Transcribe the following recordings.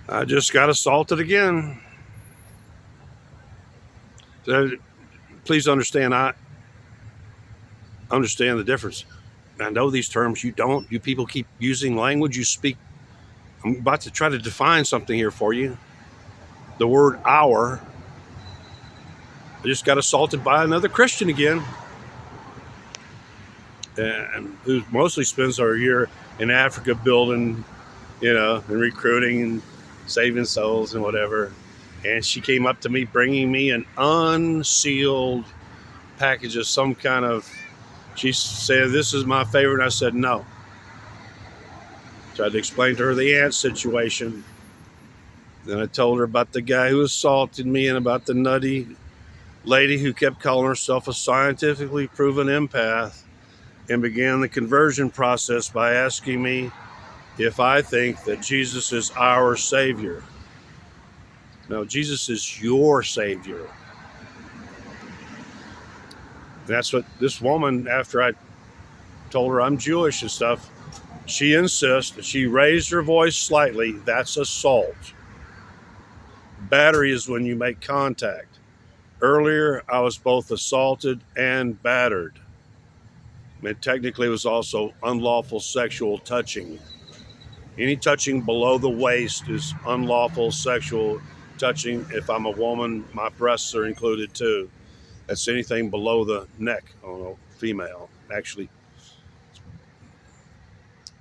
I just got assaulted again. So please understand, I understand the difference. I know these terms. You don't. You people keep using language you speak. I'm about to try to define something here for you. The word our. I just got assaulted by another Christian again, and who mostly spends our year in Africa building, and recruiting and saving souls and whatever. And she came up to me bringing me an unsealed package of some kind of. She said, "This is my favorite." I said, "No." Tried to explain to her the ant situation. Then I told her about the guy who assaulted me and about the nutty lady who kept calling herself a scientifically proven empath, and began the conversion process by asking me if I think that Jesus is our Savior. No, Jesus is your Savior. That's what this woman, after I told her I'm Jewish and stuff, she insists. She raised her voice slightly. That's assault. Battery is when you make contact. Earlier, I was both assaulted and battered. It technically was also unlawful sexual touching. Any touching below the waist is unlawful sexual touching. If I'm a woman, my breasts are included too. That's anything below the neck on a female, actually.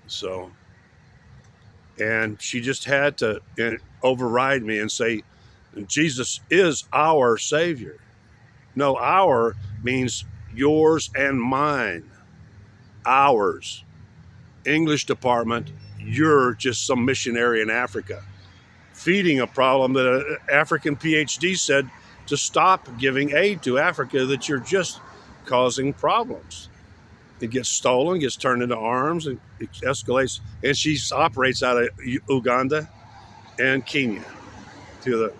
So, and she just had to override me and say, Jesus is our Savior. No, our means yours and mine. Ours. English department, you're just some missionary in Africa feeding a problem that an African PhD said to stop giving aid to Africa, that you're just causing problems. It gets stolen, gets turned into arms, and it escalates. And she operates out of Uganda and Kenya. To the,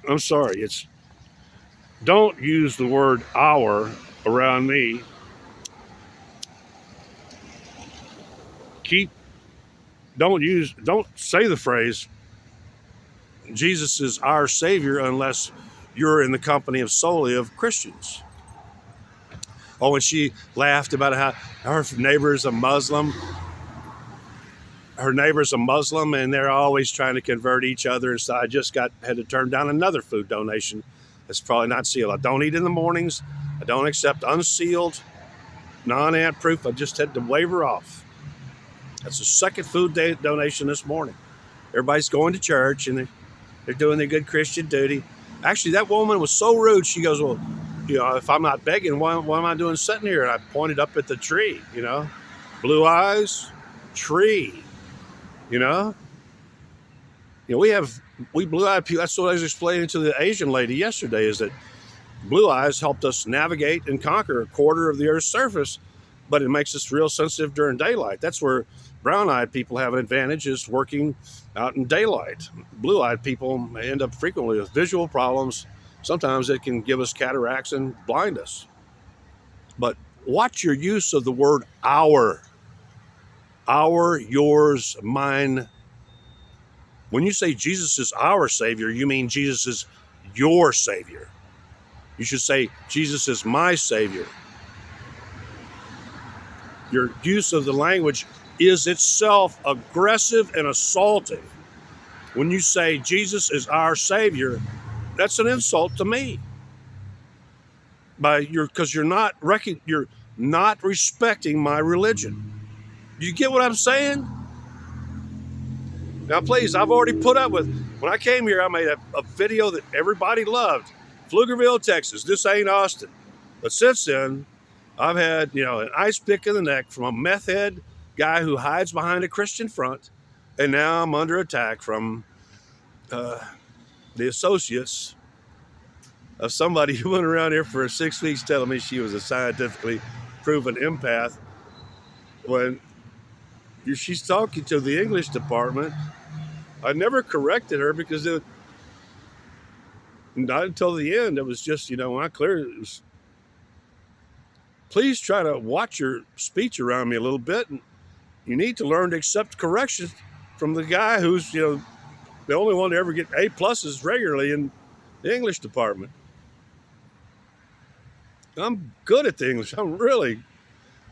I'm sorry, it's don't use the word our around me. Keep don't say the phrase Jesus is our Savior unless you're in the company of solely of Christians. Oh, and she laughed about how her neighbor's a Muslim. Her neighbor's a Muslim, and they're always trying to convert each other. So I just had to turn down another food donation. That's probably not sealed. I don't eat in the mornings. I don't accept unsealed, non-ant proof. I just had to wave her off. That's the second food donation this morning. Everybody's going to church, and they're doing their good Christian duty. Actually, that woman was so rude. She goes, "Well, if I'm not begging, what am I doing sitting here?" And I pointed up at the tree, blue eyes, tree, you know. We blue-eyed people. That's what I was explaining to the Asian lady yesterday, is that blue eyes helped us navigate and conquer a quarter of the Earth's surface, but it makes us real sensitive during daylight. That's where brown-eyed people have an advantage, is working out in daylight. Blue-eyed people end up frequently with visual problems. Sometimes it can give us cataracts and blind us. But watch your use of the word our. Our, yours, mine. When you say Jesus is our Savior, you mean Jesus is your Savior. You should say Jesus is my Savior. Your use of the language is itself aggressive and assaulting. When you say Jesus is our Savior, that's an insult to me. Because you're not respecting my religion. Do you get what I'm saying? Now, please, I've already put up with. When I came here, I made a video that everybody loved. Pflugerville, Texas. This ain't Austin. But since then, I've had, an ice pick in the neck from a meth head guy who hides behind a Christian front. And now I'm under attack from the associates of somebody who went around here for 6 weeks telling me she was a scientifically proven empath. When she's talking to the English department, I never corrected her because not until the end. It was just, when I cleared it, was, please try to watch your speech around me a little bit. And you need to learn to accept correction from the guy who's, the only one to ever get A pluses regularly in the English department. I'm good at the English.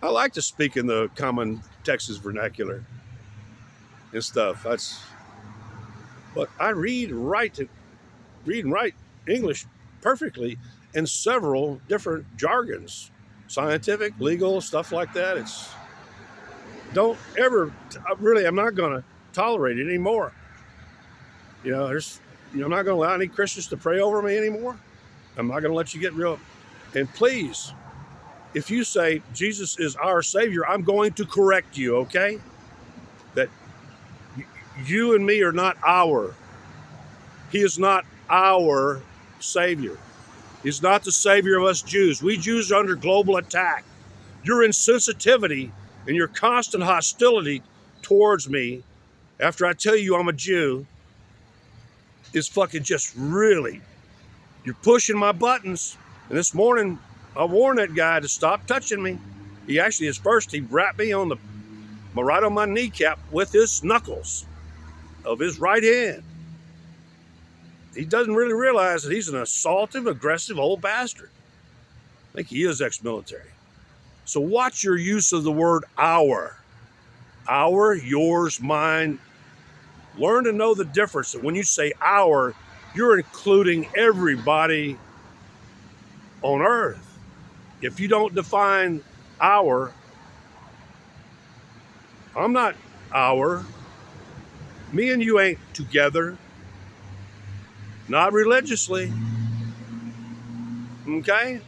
I like to speak in the common Texas vernacular and stuff. But I read and write English perfectly in several different jargons, scientific, legal, stuff like that. I'm not going to tolerate it anymore. I'm not going to allow any Christians to pray over me anymore. I'm not going to let you get real. And please, if you say Jesus is our Savior, I'm going to correct you, okay? That you and me are not our. He is not our Savior. He's not the Savior of us Jews. We Jews are under global attack. Your insensitivity and your constant hostility towards me after I tell you I'm a Jew is fucking just really, you're pushing my buttons. And this morning, I warned that guy to stop touching me. He wrapped me right on my kneecap with his knuckles of his right hand. He doesn't really realize that he's an assaultive, aggressive old bastard. I think he is ex-military. So watch your use of the word our. Our, yours, mine. Learn to know the difference. That when you say our, you're including everybody on earth. If you don't define our, I'm not our. Me and you ain't together. Not religiously. Okay?